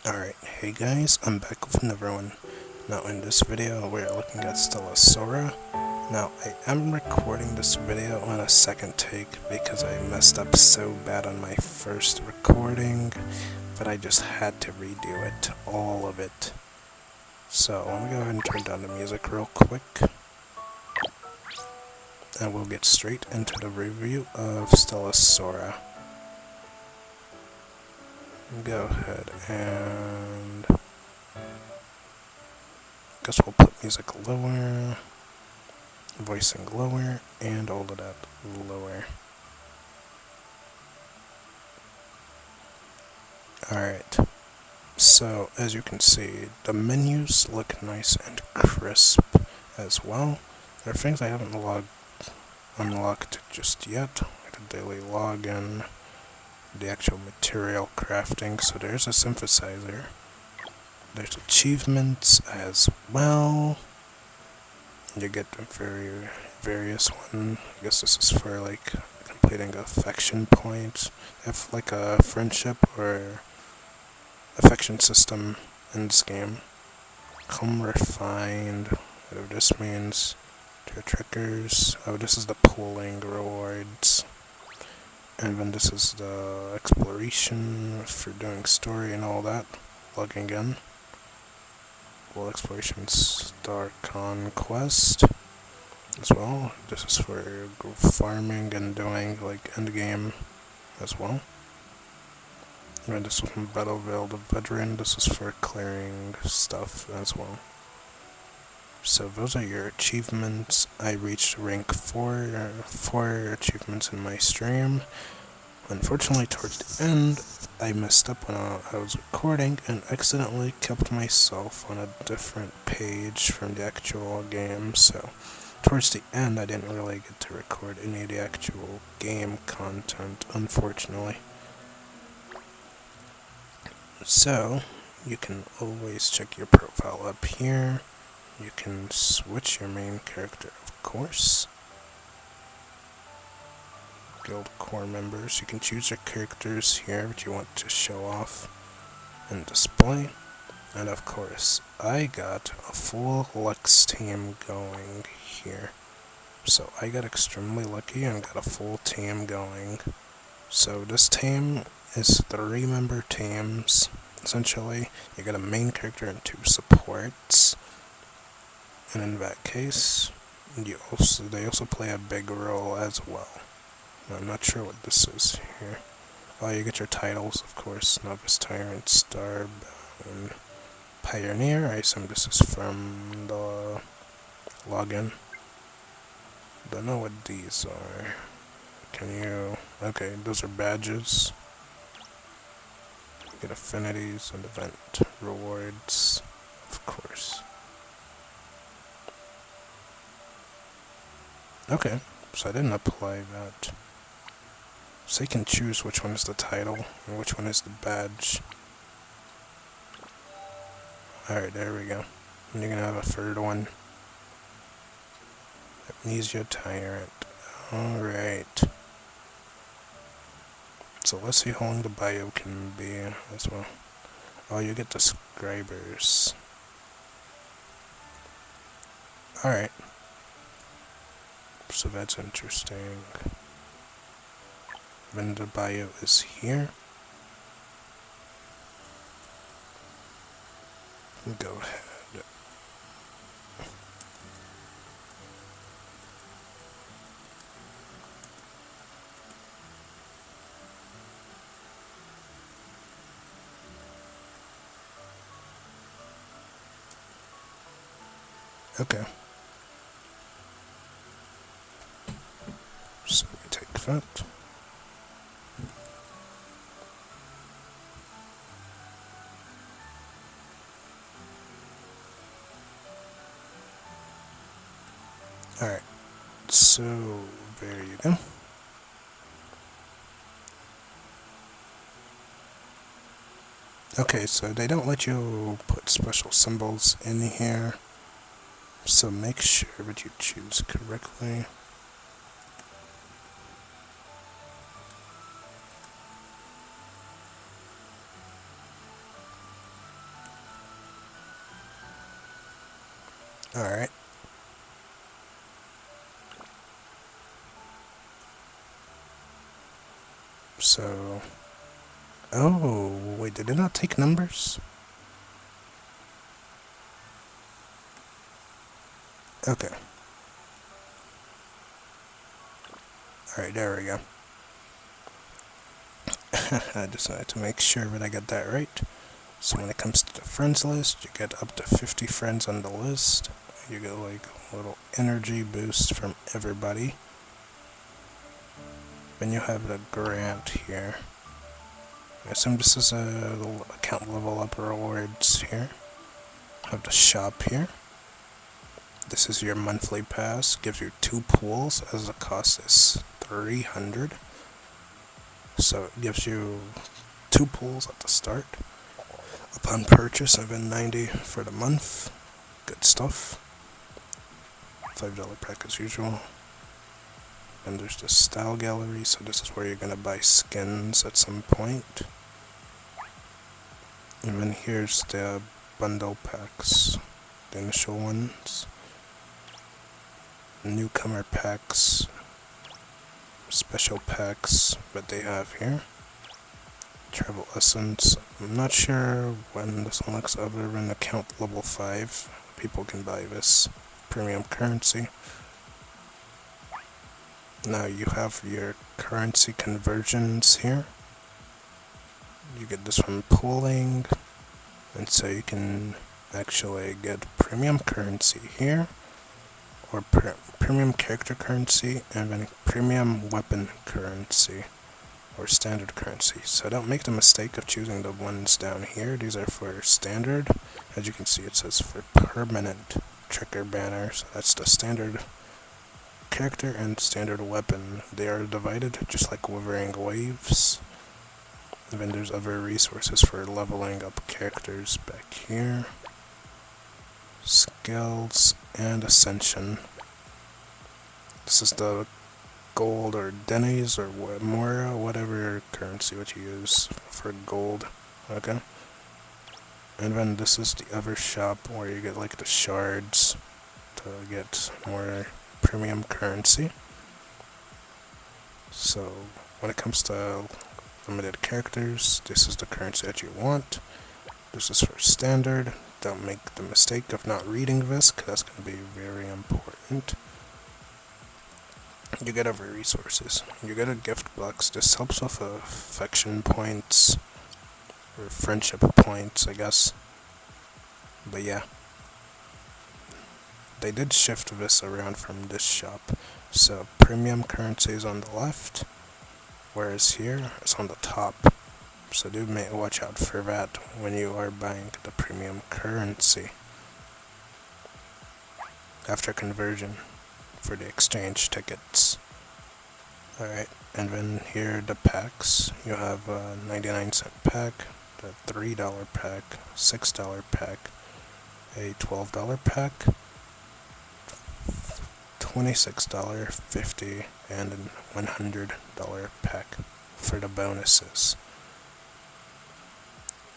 Alright, hey guys, I'm back with another one. Now in this video, we're looking at Stella Sora. Now, I am recording this video on a second take because I messed up so bad on my first recording that I just had to redo it, all of it. So, let me go ahead and turn down the music real quick. And we'll get straight into the review of Stella Sora. Go ahead and guess we'll put music lower, voicing lower, and all of that lower. Alright, so as you can see, the menus look nice and crisp as well. There are things I haven't unlocked just yet, like the daily login, the actual material crafting, so there's a synthesizer. There's achievements as well. You get various one. I guess this is for like completing affection points. If like a friendship or affection system in this game. Come refined, whatever this means. Tier triggers. Oh, this is the pooling rewards. And then this is the exploration for doing story and all that. Logging in. Well, exploration star conquest as well. This is for farming and doing like end game as well. And this is from Battleville the Veteran. This is for clearing stuff as well. So those are your achievements. I reached rank 4 achievements in my stream. Unfortunately, towards the end, I messed up when I was recording and accidentally kept myself on a different page from the actual game, so towards the end I didn't really get to record any of the actual game content, unfortunately. So, you can always check your profile up here. You can switch your main character, of course. Guild core members. You can choose your characters here that you want to show off and display. And of course, I got a full Lux team going here. So I got extremely lucky and got a full team going. So this team is 3-member teams. Essentially, you got a main character and 2 supports. And in that case, they also play a big role as well. I'm not sure what this is here. Oh, you get your titles, of course. Novice, Tyrant, Starbound, Pioneer. I assume this is from the login. Don't know what these are. Can you... Okay, those are badges. You get affinities and event rewards, of course. Okay, so I didn't apply that. So you can choose which one is the title and which one is the badge. Alright, there we go. And you're gonna have a third one. Amnesia Tyrant. Alright. So let's see how long the bio can be as well. Oh, you get the subscribers. Alright. So that's interesting. Then the bio is here. Go ahead. Okay. So we take that. Alright, so there you go. Okay, so they don't let you put special symbols in here, so make sure that you choose correctly. Alright. So... Oh, wait, did it not take numbers? Okay. Alright, there we go. I just wanted to make sure that I got that right. So when it comes to the friends list, you get up to 50 friends on the list. You get like a little energy boost from everybody. Then you have the grant here. I assume this is a little account level up rewards here. Have the shop here. This is your monthly pass. Gives you 2 pools as the cost is 300. So it gives you 2 pools at the start. Upon purchase, and then 90 for the month. Good stuff. $5 pack as usual. And there's the style gallery, so this is where you're gonna buy skins at some point. And then here's the bundle packs, the initial ones. Newcomer packs, special packs that they have here. Travel Essence. I'm not sure when this unlocks other than account level 5. People can buy this premium currency. Now you have your currency conversions here. You get this from pooling, and so you can actually get premium currency here, or premium character currency, and then premium weapon currency, or standard currency. So don't make the mistake of choosing the ones down here. These are for standard. As you can see, it says for permanent trigger banner, so that's the standard character and standard weapon. They are divided just like Withering Waves. And then there's other resources for leveling up characters back here. Skills and Ascension. This is the gold or Denny's or Mora, whatever currency what you use for gold. Okay. And then this is the other shop where you get like the shards to get more premium currency. So when it comes to limited characters, this is the currency that you want. This is for standard. Don't make the mistake of not reading this, because that's going to be very important. You get other resources. You get a gift box. This helps with affection points, or friendship points, I guess. But yeah. They did shift this around from this shop. So premium currency is on the left, whereas here it's on the top. So do watch out for that when you are buying the premium currency after conversion for the exchange tickets. Alright, and then here are the packs. You have a 99-cent pack, the $3 pack, $6 pack, a $12 pack, $26, $50, and a $100 pack for the bonuses.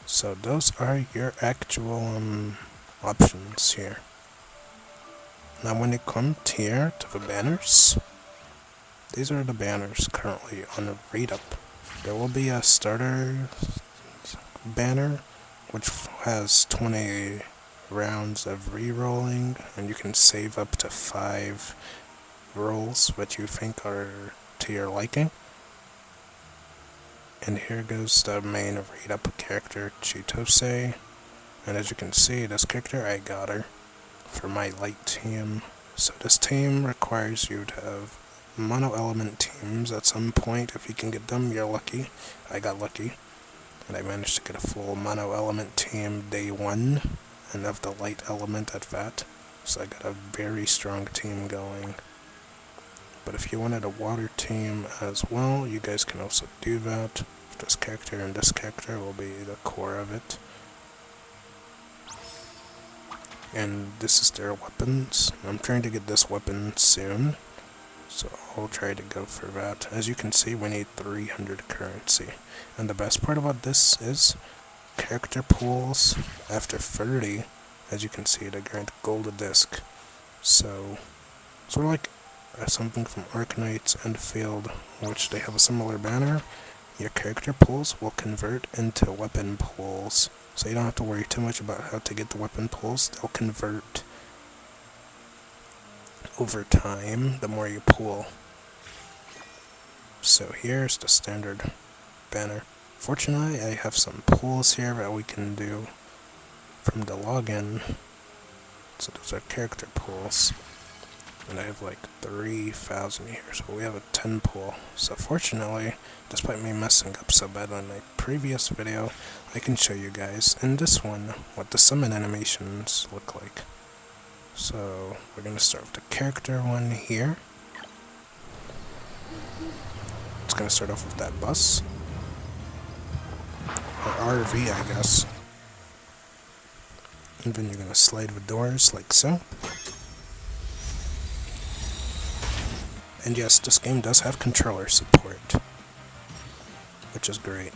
So those are your actual options here. Now when you come here to the banners, these are the banners currently on the read up. There will be a starter banner which has 20 rounds of re-rolling, and you can save up to 5 rolls that you think are to your liking. And here goes the main read-up character, Chitose. And as you can see, this character, I got her for my light team. So this team requires you to have mono-element teams at some point. If you can get them, you're lucky. I got lucky. And I managed to get a full mono-element team day 1. And of the light element at that. So I got a very strong team going. But if you wanted a water team as well, you guys can also do that. This character and this character will be the core of it. And this is their weapons. I'm trying to get this weapon soon, so I'll try to go for that. As you can see, we need 300 currency. And the best part about this is character pools after 30, as you can see, they grant gold disc. So, sort of like something from Arknights and Field, which they have a similar banner. Your character pulls will convert into weapon pulls, so you don't have to worry too much about how to get the weapon pulls. They'll convert over time the more you pull. So here's the standard banner. Fortunately, I have some pulls here that we can do from the login. So those are character pulls. And I have like 3,000 here, so we have a 10 pull. So fortunately, despite me messing up so bad on my previous video, I can show you guys in this one what the summon animations look like. So we're going to start with the character one here. It's going to start off with that bus. Or RV, I guess. And then you're going to slide the doors like so. And yes, this game does have controller support, which is great.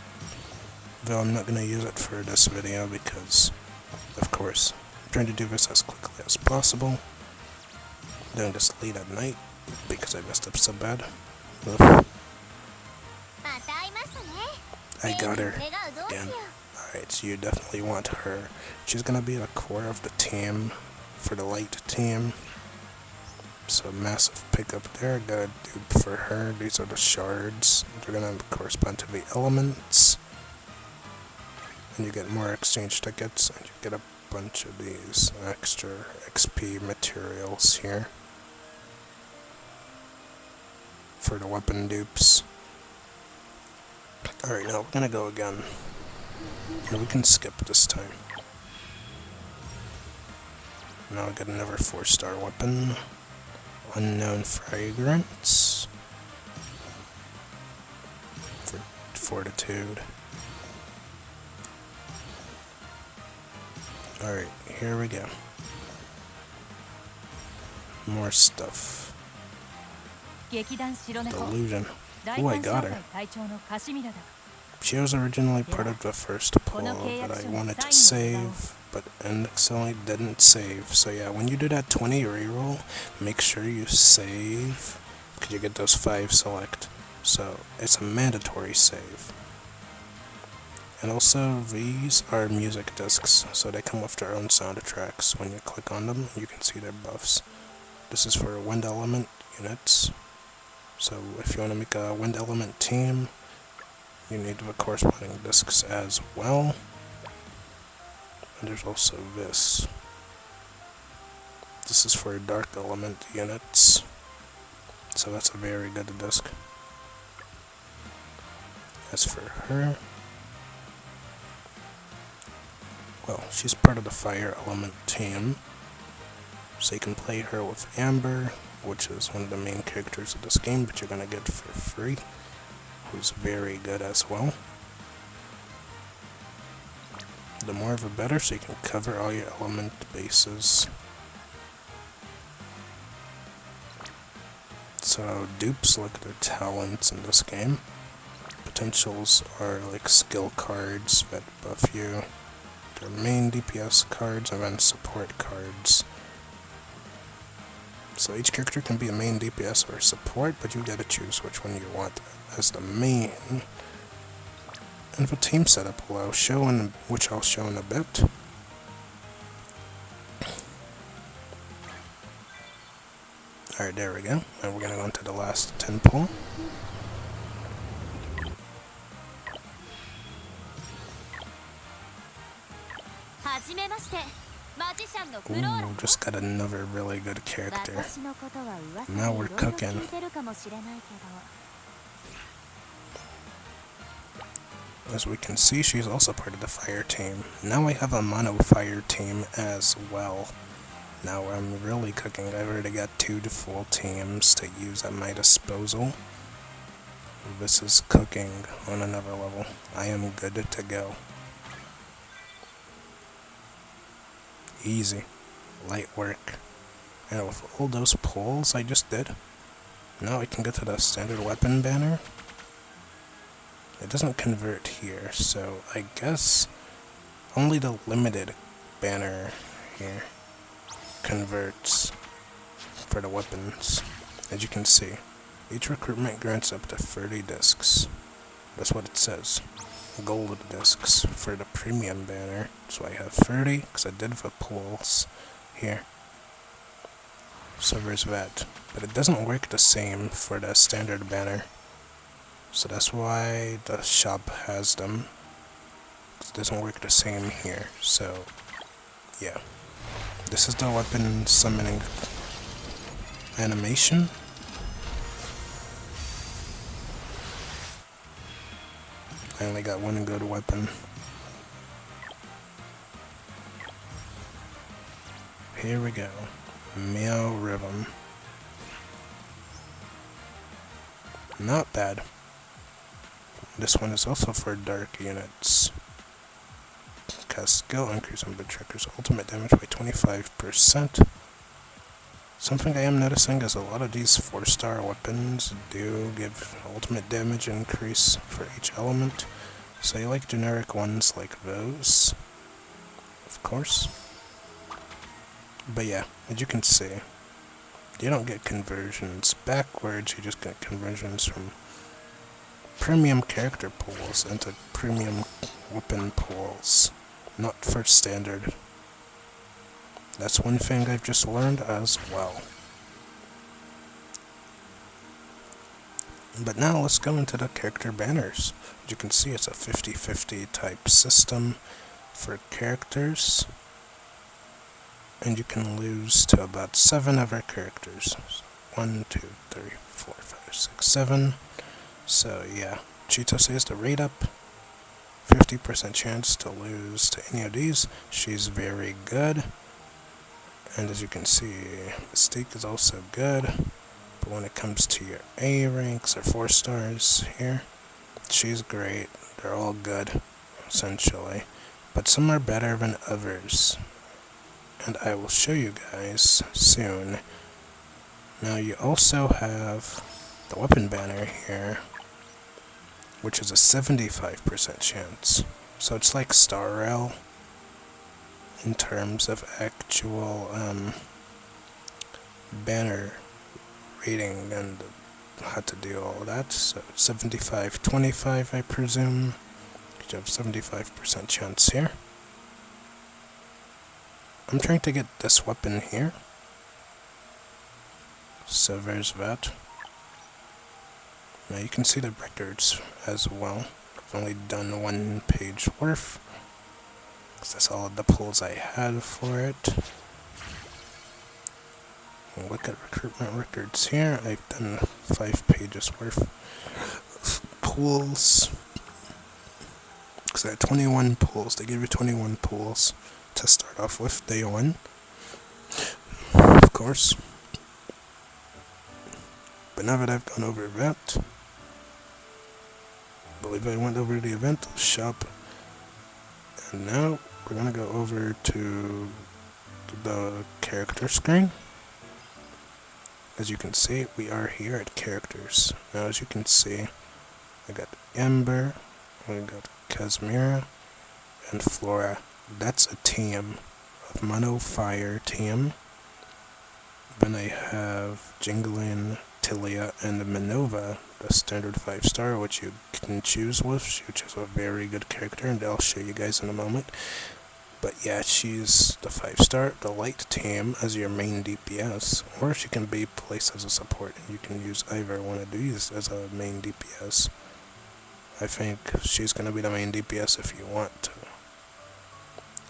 Though I'm not going to use it for this video because, of course, I'm trying to do this as quickly as possible. Doing this late at night because I messed up so bad. Ugh. I got her again. Alright, so you definitely want her. She's going to be the core of the team for the light team. So massive pickup there, got a dupe for her. These are the shards. They're going to correspond to the elements. And you get more exchange tickets, and you get a bunch of these extra XP materials here for the weapon dupes. Alright, now we're going to go again. And we can skip this time. Now we got another 4-star weapon. Unknown fragrance for fortitude. Alright, here we go. More stuff. Delusion. Oh, I got her. She was originally part of the first pull that I wanted to save, but accidentally didn't save. So yeah, when you do that 20 reroll, make sure you save, because you get those 5 select. So it's a mandatory save. And also, these are music discs, so they come with their own soundtracks. When you click on them, you can see their buffs. This is for wind element units. So if you want to make a wind element team, you need the corresponding discs as well. And there's also this. This is for dark element units. So that's a very good disc. As for her, well, she's part of the fire element team. So you can play her with Amber, which is one of the main characters of this game, but you're going to get for free. Who's very good as well. The more the better, so you can cover all your element bases. So dupes look at their talents in this game. Potentials are like skill cards that buff you. Their main DPS cards and then support cards. So each character can be a main DPS or support, but you gotta choose which one you want as the main. And the team setup will show which I'll show in a bit. Alright, there we go. And we're gonna go into the last 10 pull. Ooh, just got another really good character. Now we're cooking. As we can see, she's also part of the fire team. Now I have a mono fire team as well. Now I'm really cooking. I've already got 2 full teams to use at my disposal. This is cooking on another level. I am good to go. Easy. Light work. And with all those pulls I just did, now I can get to the standard weapon banner. It doesn't convert here, so I guess only the limited banner here converts. for the weapons. As you can see, each recruitment grants up to 30 discs. That's what it says. Gold discs for the premium banner. So I have 30 because I did the pools here. So there's that. But it doesn't work the same for the standard banner. So that's why the shop has them. It doesn't work the same here. So yeah. This is the weapon summoning animation. I only got one good weapon. Here we go. Meow Rhythm. Not bad. This one is also for dark units. Cast skill increase on Berserker's ultimate damage by 25%. Something I am noticing is a lot of these 4-star weapons do give ultimate damage increase for each element. So you like generic ones like those, of course. But yeah, as you can see, you don't get conversions backwards, you just get conversions from premium character pools into premium weapon pools, not for standard. That's one thing I've just learned as well. But now let's go into the character banners. As you can see, it's a 50-50 type system for characters. And you can lose to about 7 other characters. 1, 2, 3, 4, 5, 6, 7. So yeah, Cheeto says to rate up. 50% chance to lose to any of these. She's very good. And as you can see, Mystique is also good. But when it comes to your A ranks or 4 stars here, she's great. They're all good, essentially. But some are better than others. And I will show you guys soon. Now you also have the weapon banner here, which is a 75% chance. So it's like Star Rail in terms of actual banner rating and how to do all of that. So 75-25, I presume. You have 75% chance here. I'm trying to get this weapon here. So there's that. Now you can see the records as well. I've only done 1 page worth, because that's all of the pulls I had for it. And look at recruitment records here. I've done 5 pages worth of pulls. Because I had 21 pulls. They give you 21 pulls to start off with day 1. Of course. But now that I've gone over that, I believe I went over to the event shop. And now we're going to go over to the character screen. As you can see, we are here at characters. Now as you can see, I got Ember, we got Casimira, and Flora. That's a team of Mono Fire team. Then I have Jingling, Tilia, and Minova, the standard 5-star, which you can choose with, which is a very good character, and I'll show you guys in a moment. But yeah, she's the 5-star, the light team as your main DPS, or she can be placed as a support, and you can use either one of these as a main DPS. I think she's going to be the main DPS if you want to.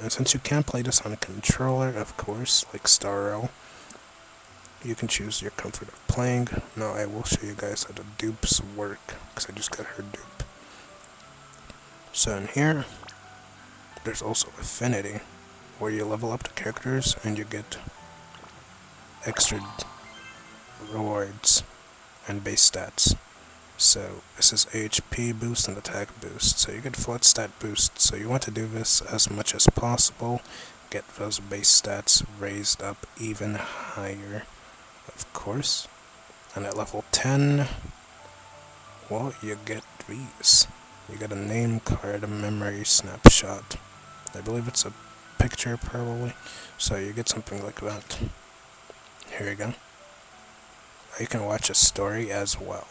And since you can play this on a controller, of course, like Star Rail, you can choose your comfort of playing. Now I will show you guys how the dupes work, because I just got her dupe. So in here, there's also Affinity, where you level up the characters and you get extra rewards and base stats. So this is HP boost and attack boost, so you get flat stat boost. So you want to do this as much as possible, get those base stats raised up even higher, of course. And at level 10, well, you get these. You get a name card, a memory snapshot. I believe it's a picture, probably. So you get something like that. Here you go. you can watch a story as well.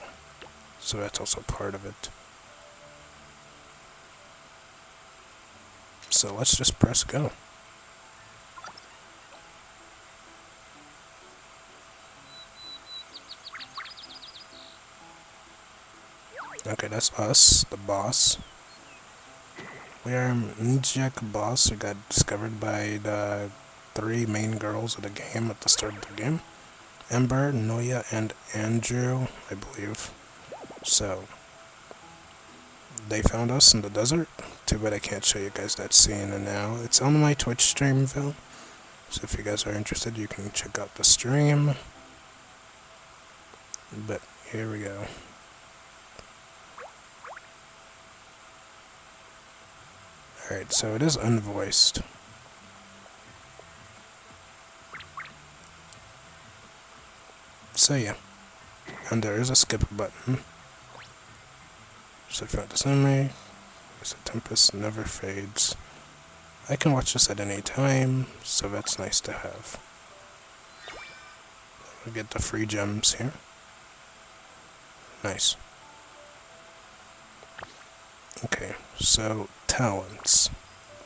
So that's also part of it. So let's just press go. Okay, that's us, the boss. We are Mjek boss who got discovered by the 3 main girls of the game at the start of the game. Ember, Noya, and Andrew, I believe. So, they found us in the desert. Too bad I can't show you guys that scene now. It's on my Twitch stream, though. So if you guys are interested, you can check out the stream. But, here we go. Alright, so it is unvoiced. So yeah. And there is a skip button. So throughout the summary, the Tempest never fades. I can watch this at any time, so that's nice to have. We get the free gems here. Nice. Okay, so talents.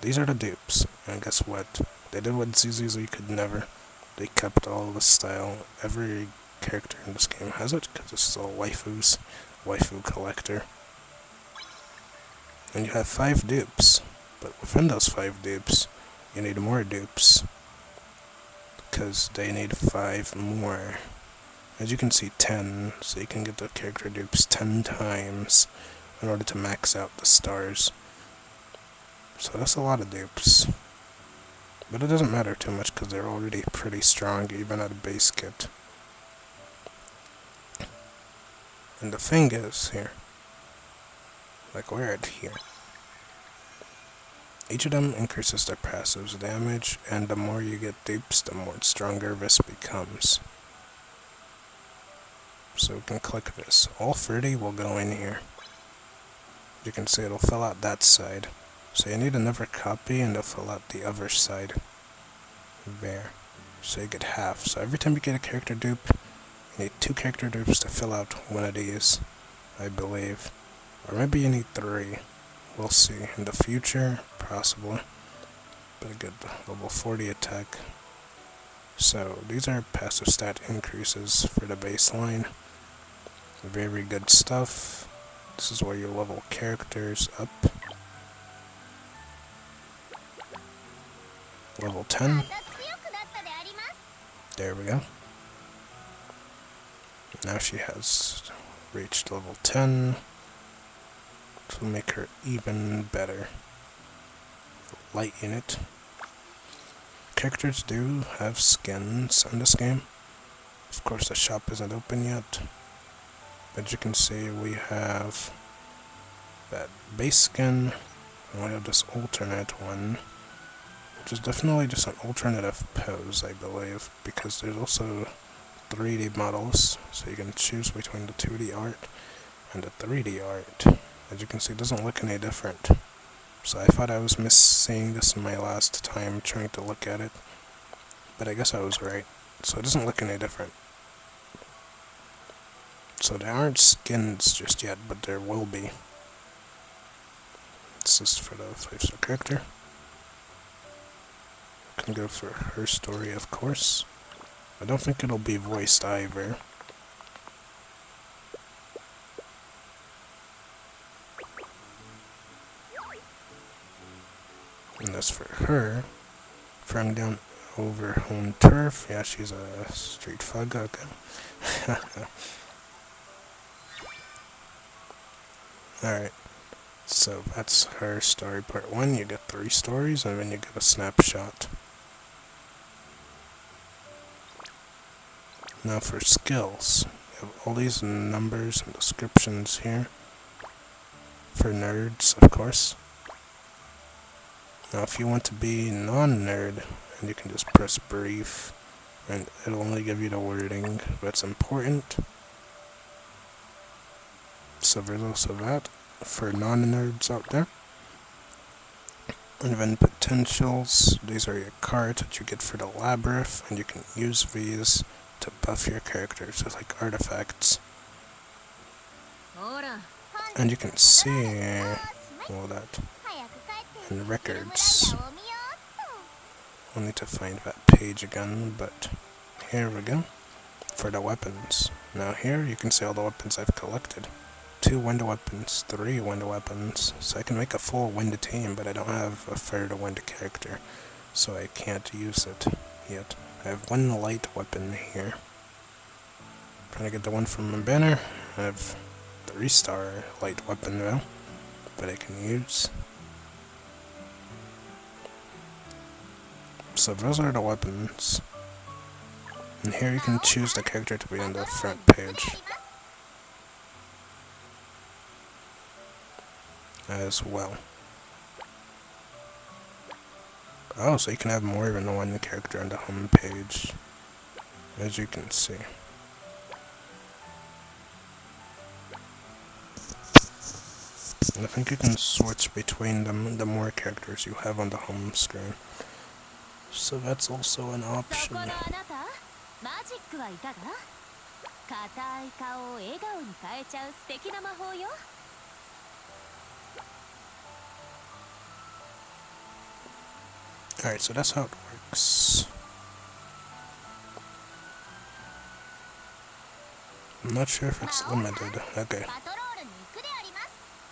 These are the dupes, and guess what? They did what ZZZ could never. They kept all the style. Every character in this game has it, because this is all waifus. Waifu collector. And you have 5 dupes, but within those 5 dupes, you need more dupes, because they need 5 more. As you can see, 10, so you can get the character dupes 10 times in order to max out the stars. So that's a lot of dupes. But it doesn't matter too much because they're already pretty strong, even at a base kit. And the thing is, here, like we're at here, each of them increases their passive's damage, and the more you get dupes, the more stronger this becomes. So we can click this. All 30 will go in here. You can see it'll fill out that side. So you need another copy and it'll fill out the other side. There. So you get half. So every time you get a character dupe, you need 2 character dupes to fill out one of these, I believe. Or maybe you need 3. We'll see. In the future, possibly. But a good level 40 attack. So these are passive stat increases for the baseline. Very good stuff. This is where you level characters up. Level 10. There we go. Now she has reached level 10. Which will make her even better. Light unit. Characters do have skins in this game. Of course, the shop isn't open yet. As you can see, we have that base skin, and we have this alternate one, which is definitely just an alternative pose, I believe, because there's also 3D models, so you can choose between the 2D art and the 3D art. As you can see, it doesn't look any different. So I thought I was missing this in my last time trying to look at it, but I guess I was right. So it doesn't look any different. So there aren't skins just yet, but there will be. This is for the 5-star character. Can go for her story, of course. I don't think it'll be voiced either. And as for her, throwing down over home turf. Yeah, she's a street thug. Okay. Alright, so that's her story part 1. You get 3 stories, and then you get a snapshot. Now for skills, you have all these numbers and descriptions here. For nerds, of course. Now if you want to be non-nerd, and you can just press brief, and it'll only give you the wording that's important. So there's also that for non-nerds out there. And then potentials, these are your cards that you get for the labyrinth, and you can use these to buff your characters with like artifacts. And you can see all that in records. I'll need to find that page again, but here we go. For the weapons. Now here you can see all the weapons I've collected. 2 wind weapons, 3 wind weapons, so I can make a full wind team, but I don't have a fair to wind character, so I can't use it yet. I have 1 light weapon here. Trying to get the one from my banner. I have 3-star light weapon though, but I can use. So those are the weapons. And here you can choose the character to be on the front page as well. Oh, so you can have more than 1 character on the home page, as you can see. And I think you can switch between them the more characters you have on the home screen. So that's also an option. Alright, so that's how it works. I'm not sure if it's limited. Okay.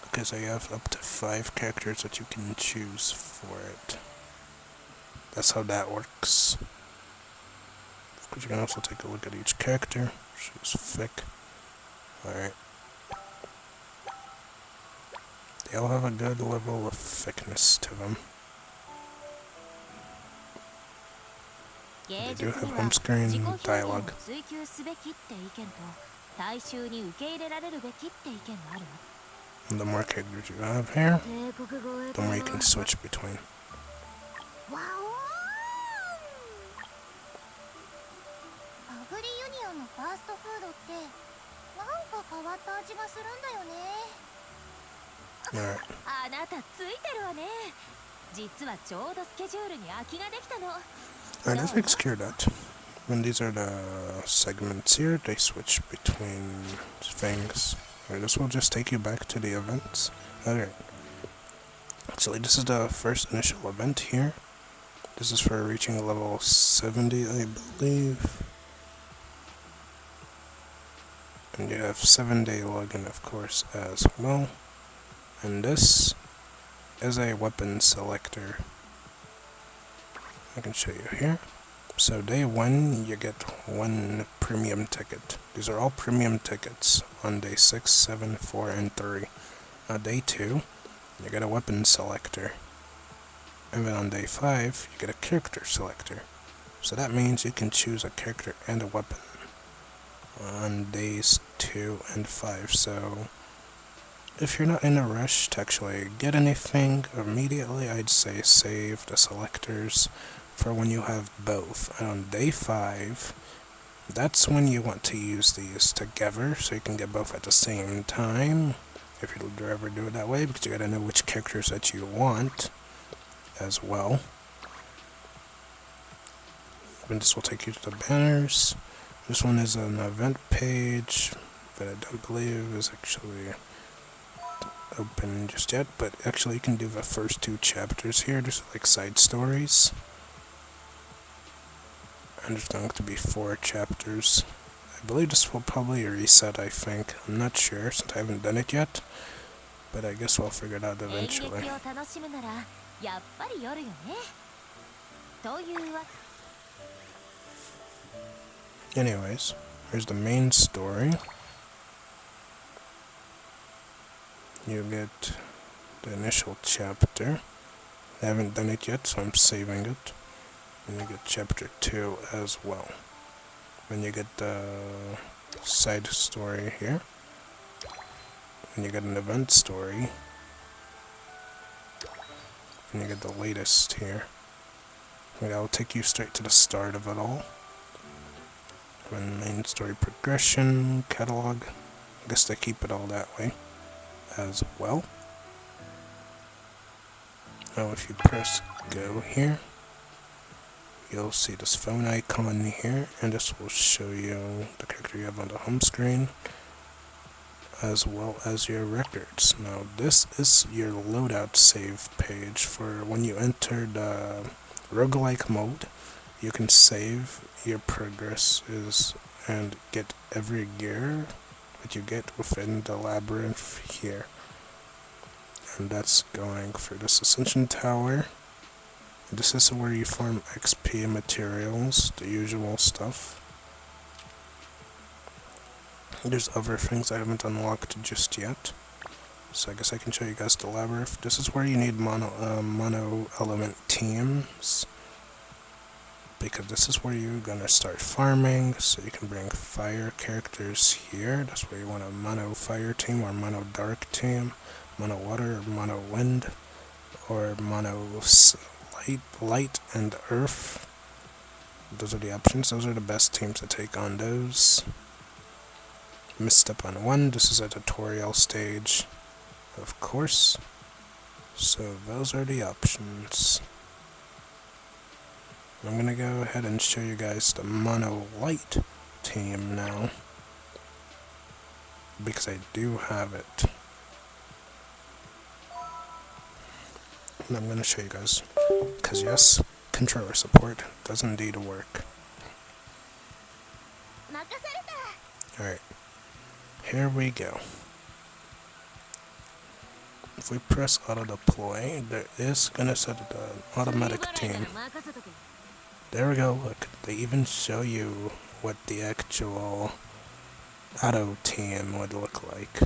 Okay, so you have up to 5 characters that you can choose for it. That's how that works. But you can also take a look at each character. Choose thick. Alright. They all have a good level of thickness to them. They do have home screen dialogue. And the more characters you have here, the more you can switch between. Alright. Alright, let's execute that. When these are the segments here, they switch between things. Alright, this will just take you back to the events. Alright. Actually, this is the first initial event here. This is for reaching level 70, I believe. And you have 7-day login, of course, as well. And this is a weapon selector. I can show you here. So day 1, you get 1 premium ticket. These are all premium tickets on day 6, 7, 4, and 3. Day 2, you get a weapon selector. And then on day 5, you get a character selector. So that means you can choose a character and a weapon on days 2 and 5. So if you're not in a rush to actually get anything immediately, I'd say save the selectors for when you have both. And on day 5, that's when you want to use these together, so you can get both at the same time, if you'll ever do it that way, because you gotta know which characters that you want as well. And this will take you to the banners. This one is an event page, but I don't believe is actually open just yet, but actually you can do the first 2 chapters here, just like side stories. And there's going to be 4 chapters. I believe this will probably reset, I think. I'm not sure since I haven't done it yet, but I guess we'll figure it out eventually. Anyways, here's the main story. You get the initial chapter. I haven't done it yet, so I'm saving it. And you get chapter 2 as well. Then you get the side story here. And you get an event story. And you get the latest here. And that will take you straight to the start of it all. And main story progression, catalog. I guess they keep it all that way as well. Now if you press go here, you'll see this phone icon here, and this will show you the character you have on the home screen, as well as your records. Now this is your loadout save page for when you enter the roguelike mode. You can save your progresses and get every gear that you get within the labyrinth here. And that's going for this Ascension Tower. This is where you farm XP materials, the usual stuff. There's other things I haven't unlocked just yet, so I guess I can show you guys the labyrinth. This is where you need mono element teams, because this is where you're gonna start farming, so you can bring fire characters here. That's where you want a mono fire team, or mono dark team, mono water, or mono wind, or mono light and earth. Those are the options. Those are the best teams to take on those. Misstep on 1, this is a tutorial stage, of course. So those are the options. I'm gonna go ahead and show you guys the mono light team now, because I do have it. And I'm gonna show you guys, because yes, controller support does indeed work. Alright. Here we go. If we press auto deploy, there is gonna set an automatic team. There we go, look, they even show you what the actual auto team would look like.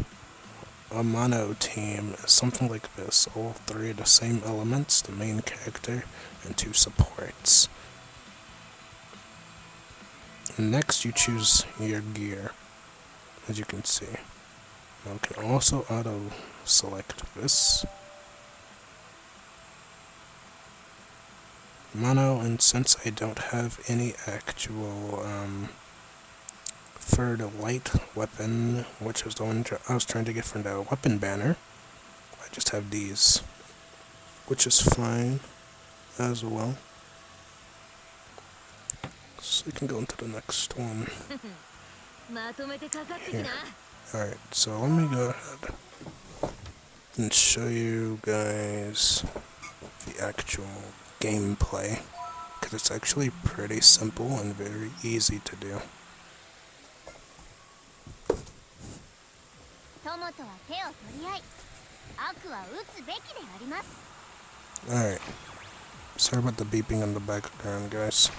A mono team is something like this, all three of the same elements, the main character and 2 supports. And next you choose your gear. As you can see, you can also auto select this mono, and since I don't have any actual third light weapon, which was the one I was trying to get from the weapon banner, I just have these, which is fine as well. So we can go into the next one. Here. Alright, so let me go ahead and show you guys the actual gameplay, because it's actually pretty simple and very easy to do. Alright, sorry about the beeping in the background, guys.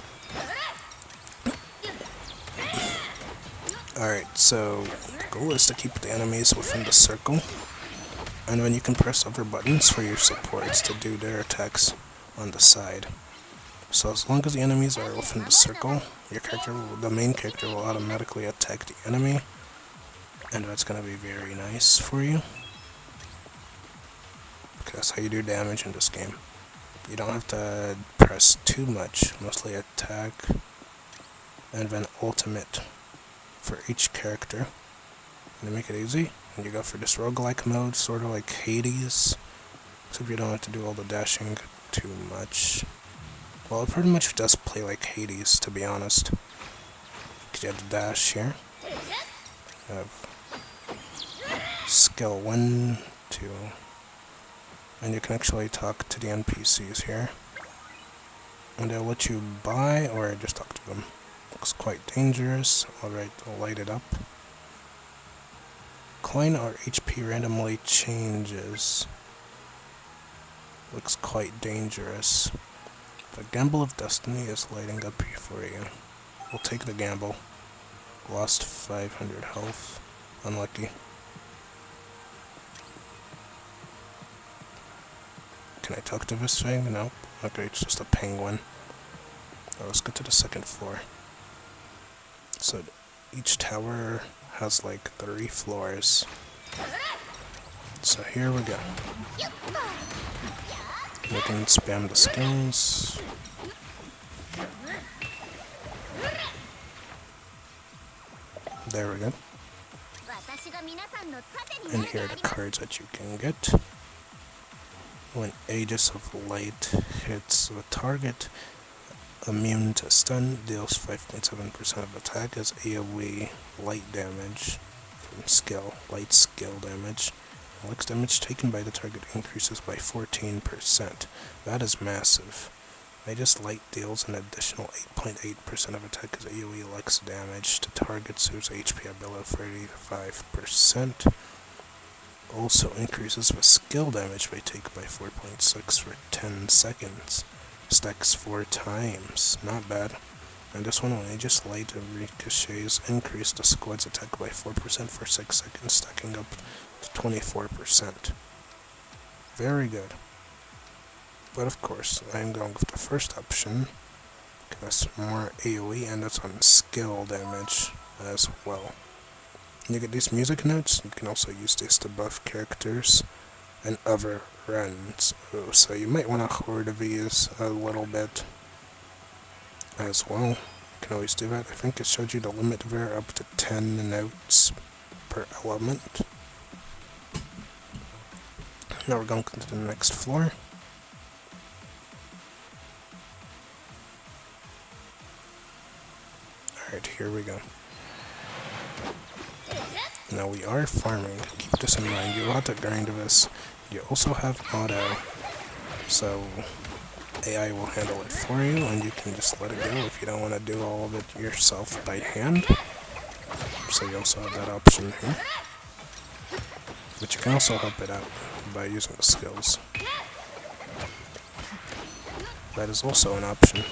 Alright, so the goal is to keep the enemies within the circle, and then you can press other buttons for your supports to do their attacks on the side. So as long as the enemies are within the circle, your character, the main character, will automatically attack the enemy, and that's gonna be very nice for you, because that's how you do damage in this game. You don't have to press too much, mostly attack, and then ultimate for each character. And to make it easy, and you go for this roguelike mode, sort of like Hades, except you don't have to do all the dashing too much. Well, it pretty much does play like Hades, to be honest. Because you have the dash here. You have skill 1, 2, and you can actually talk to the NPCs here. And they'll let you buy, or just talk to them. Looks quite dangerous. Alright, I'll light it up. Coin or HP randomly changes. Looks quite dangerous. The gamble of destiny is lighting up for you. We'll take the gamble. Lost 500 health. Unlucky. Can I talk to this thing? No. Okay, it's just a penguin. Now let's go to the second floor. So each tower has like 3 floors. So here we go. We can spam the skills. There we go. And here are the cards that you can get. When Aegis of Light hits the target, immune to stun, deals 5.7% of attack as AoE light damage from skill, light skill damage. Alex damage taken by the target increases by 14%. That is massive. Mage's Light deals an additional 8.8% of attack as AoE Lex damage to targets whose HP are below 35%. Also increases the skill damage they take by 4.6 for 10 seconds. Stacks 4 times. Not bad. And this one, Mage's Light ricochets increase the squad's attack by 4% for 6 seconds, stacking up to 24%. Very good. But of course, I'm going with the first option, because that's more AoE and that's on skill damage as well. You get these music notes, you can also use these to buff characters and other runs. So you might want to hoard these a little bit as well. You can always do that. I think it showed you the limit there up to 10 notes per element. Now we're going to the next floor. Alright, here we go. Now we are farming. Keep this in mind. You have to grind this. You also have auto, so AI will handle it for you, and you can just let it go if you don't want to do all of it yourself by hand. So you also have that option here. But you can also help it out by using the skills. That is also an option.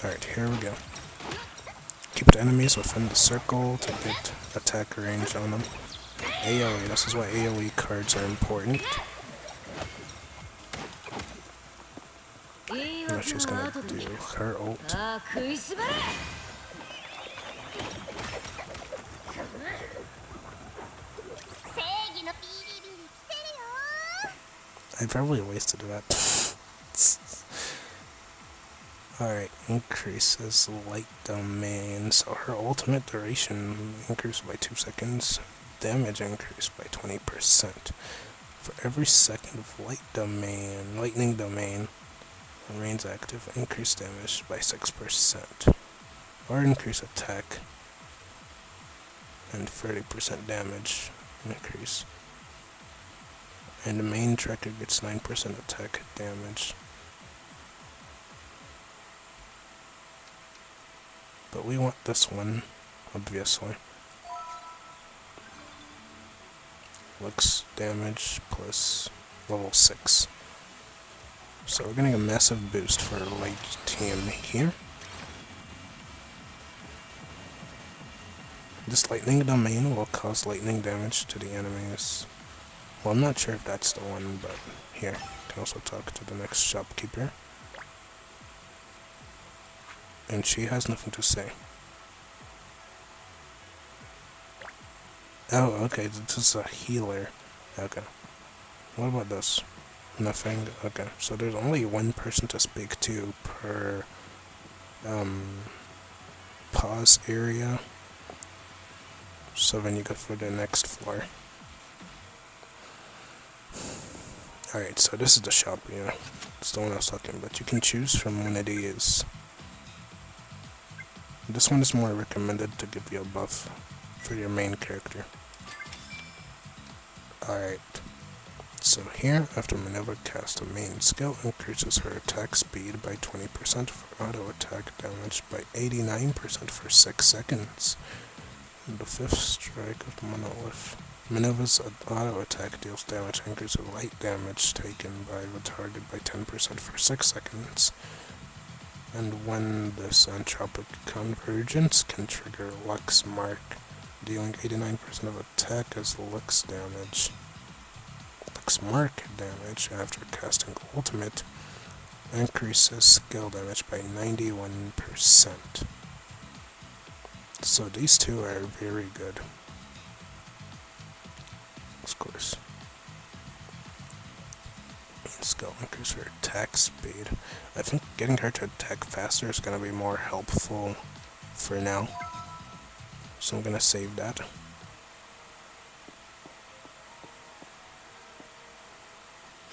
Alright, here we go. Keep the enemies within the circle to get attack range on them. AoE, this is why AoE cards are important. Now she's gonna do her ult. I probably wasted that. Alright, increases light domain. So her ultimate duration increased by 2 seconds. Damage increased by 20%. For every second of lightning domain remains active, increase damage by 6%. Or increase attack and 30% damage increase. And the main tracker gets 9% attack damage. But we want this one, obviously. Lux damage plus level 6. So we're getting a massive boost for our light team here. This lightning domain will cause lightning damage to the enemies. Well, I'm not sure if that's the one, but here, you can also talk to the next shopkeeper. And she has nothing to say. Oh, okay, this is a healer. Okay. What about this? Nothing? Okay, so there's only one person to speak to per pause area. So then you go for the next floor. Alright, so this is the shop, yeah. It's the one I was talking about. You can choose from one of these. This one is more recommended to give you a buff for your main character. Alright. So here, after maneuver, cast a main skill, increases her attack speed by 20% for auto attack damage by 89% for 6 seconds. And the fifth strike of Monolith. Minerva's auto attack deals damage increase of light damage taken by the target by 10% for 6 seconds. And when this entropic convergence can trigger Lux Mark, dealing 89% of attack as Lux damage. Lux Mark damage after casting ultimate increases skill damage by 91%. So these two are very good. Of course. Skill increase her attack speed. I think getting her to attack faster is going to be more helpful for now. So I'm going to save that.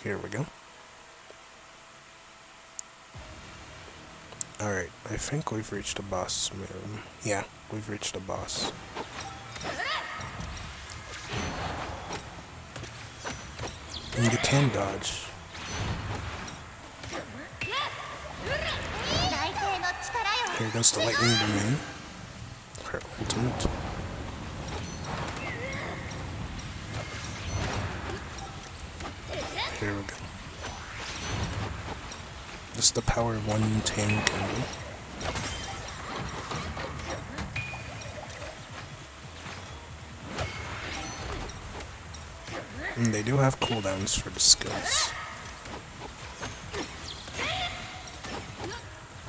Here we go. Alright, I think we've reached a boss room. Yeah, we've reached a boss. And you can dodge. Here goes the lightning domain. Her ultimate. Here we go. This is the power of one tame can do. And they do have cooldowns for the skills.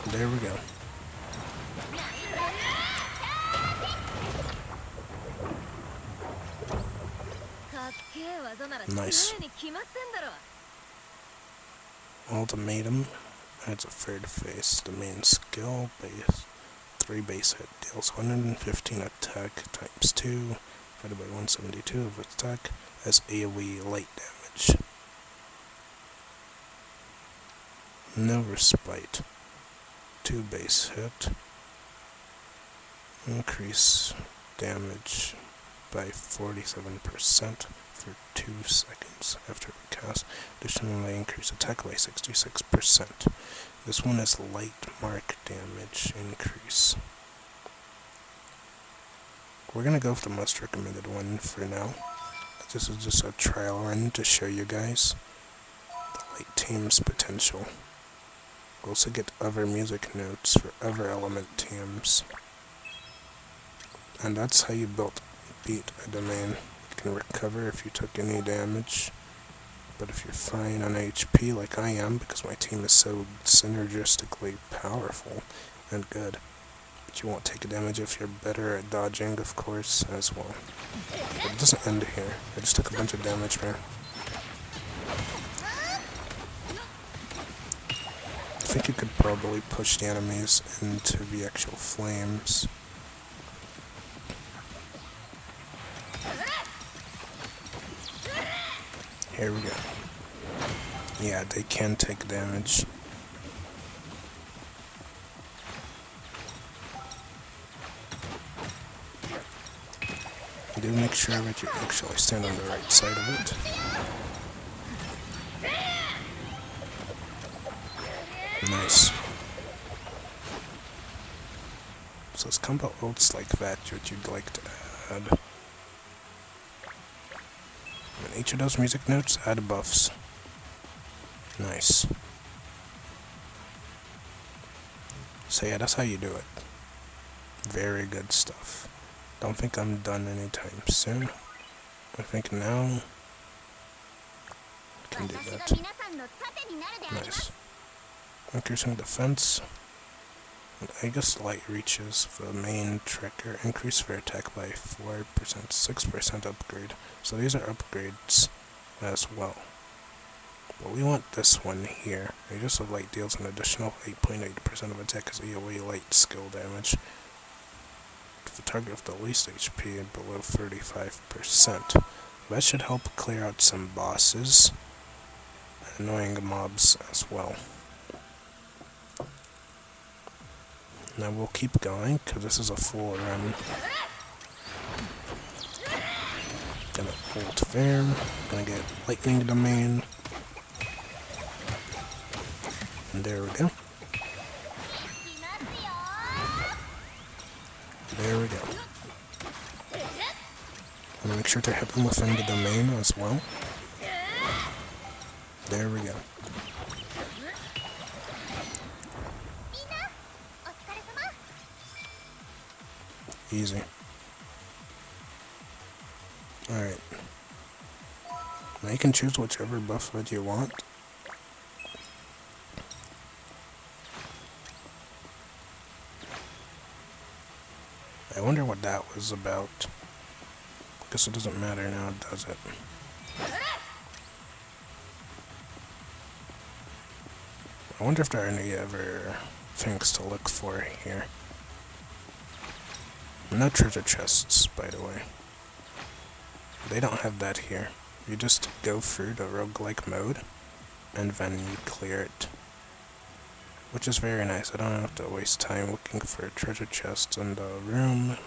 There we go. Nice. Ultimatum adds a third phase. The main skill base 3 base hit deals 115 attack times 2 divided by 172 of attack as AoE light damage. No respite. 2 base hit. Increase damage by 47% for 2 seconds after recast. Additionally, increase attack by 66%. This one is light mark damage increase. We're gonna go with the most recommended one for now. This is just a trial run to show you guys the light team's potential. We'll also get other music notes for other element teams. And that's how you beat a domain. You can recover if you took any damage, but if you're fine on HP like I am, because my team is so synergistically powerful and good, but you won't take damage if you're better at dodging, of course, as well. But it doesn't end here. I just took a bunch of damage there. I think you could probably push the enemies into the actual flames. Here we go. Yeah, they can take damage. You do make sure that you actually stand on the right side of it. Nice. So it's combo ults like that what you'd like to add. And each of those music notes add buffs. Nice. So yeah, that's how you do it. Very good stuff. Don't think I'm done anytime soon. I think now I can do that. Nice. Increasing defense. And I guess light reaches for the main trigger. Increase their attack by 4%, 6% upgrade. So these are upgrades as well. But we want this one here. Radius of light deals an additional 8.8% of attack as AoE light skill damage. The target of the least HP and below 35%. That should help clear out some bosses and annoying mobs as well. Now we'll keep going, because this is a full run. Gonna ult there, gonna get lightning domain. And there we go. There we go. And make sure to hit them within the domain as well. There we go. Easy. Alright. Now you can choose whichever buff that you want. I wonder what that was about. Guess it doesn't matter now, does it? I wonder if there are any other things to look for here. No treasure chests, by the way. They don't have that here. You just go through the roguelike mode, and then you clear it. Which is very nice. I don't have to waste time looking for treasure chests in the room.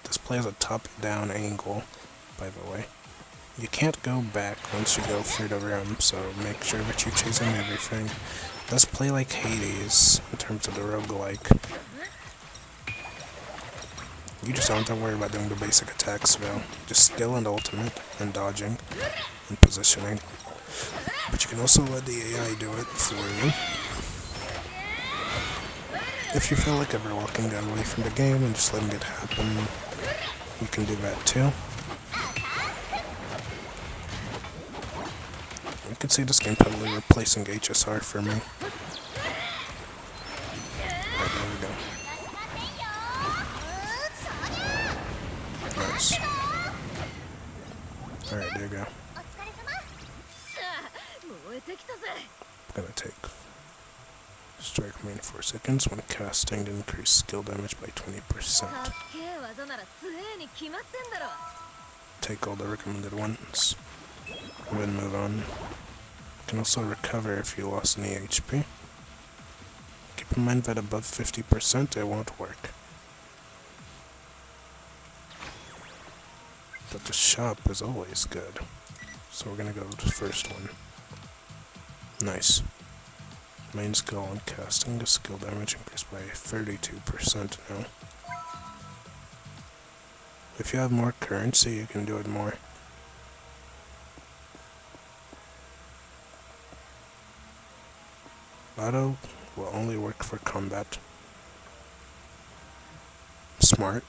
This plays a top-down angle, by the way. You can't go back once you go through the room, so make sure that you're chasing everything. It does play like Hades in terms of the roguelike. You just don't have to worry about doing the basic attacks though. Just skill and ultimate, and dodging, and positioning. But you can also let the AI do it for you. If you feel like ever walking away from the game and just letting it happen, you can do that too. You can see this game totally replacing HSR for me. Right, there we go. Nice. Alright, there you go. I'm gonna take strike main 4 seconds when casting to increase skill damage by 20%. Take all the recommended ones, and then move on. You can also recover if you lost any HP. Keep in mind that above 50% it won't work. But the shop is always good. So we're gonna go with the first one. Nice. Main skill on casting, the skill damage increased by 32% now. If you have more currency, you can do it more. Auto will only work for combat. Smart.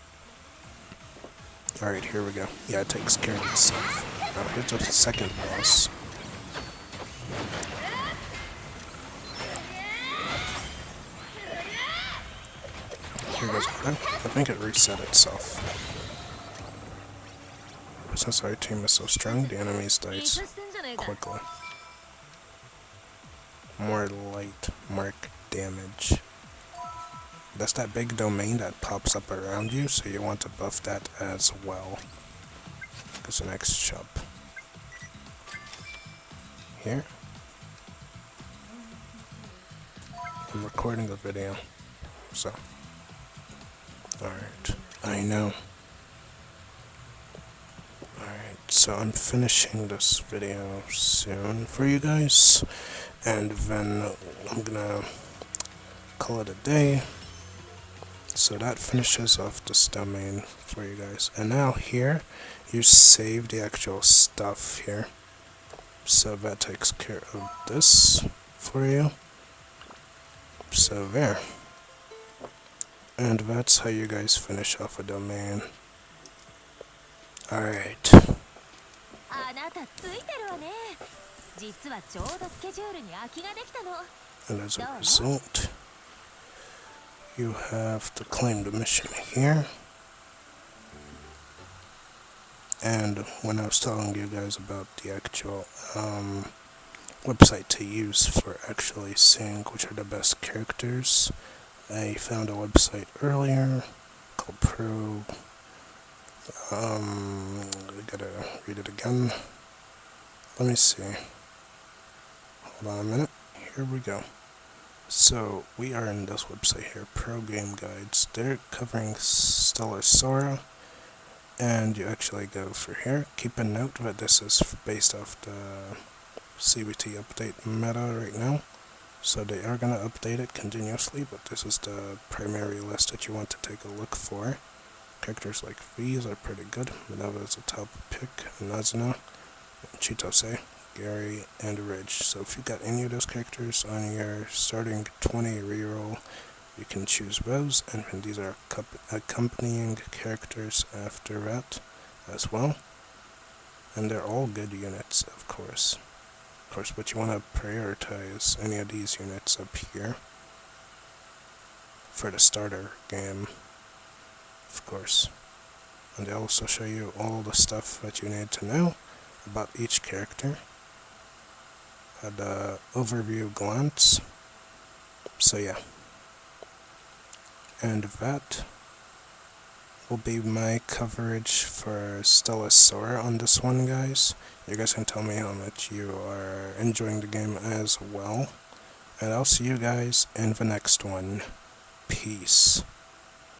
Alright, here we go. Yeah, it takes care of itself. Now here's the second boss. Here goes auto. I think it reset itself. But since our team is so strong, the enemies die quickly. More light mark damage. That's that big domain that pops up around you, so you want to buff that as well. There's the next shop. Here. I'm recording the video, so. Alright, I know. Alright, so I'm finishing this video soon for you guys, and then I'm gonna call it a day. So that finishes off this domain for you guys. And now here, you save the actual stuff here. So that takes care of this for you. So there. And that's how you guys finish off a domain. Alright. And as a result, you have to claim the mission here. And when I was telling you guys about the actual website to use for actually seeing which are the best characters, I found a website earlier called I gotta read it again. Let me see. Hold on a minute. Here we go. So we are in this website here, Pro Game Guides. They're covering Stella Sora, and you actually go for here. Keep a note that this is based off the CBT update meta right now. So they are going to update it continuously, but this is the primary list that you want to take a look for. Characters like these are pretty good. Minerva is a top pick, Nazuna, Chitose, Gary, and Ridge. So if you got any of those characters on your starting 20 reroll, you can choose those, and then these are accompanying characters after that as well. And they're all good units, of course. But you want to prioritize any of these units up here for the starter game, of course. And they also show you all the stuff that you need to know about each character at the overview glance. So yeah. And that will be my coverage for Stella Sora on this one, guys. You guys can tell me how much you are enjoying the game as well. And I'll see you guys in the next one. Peace.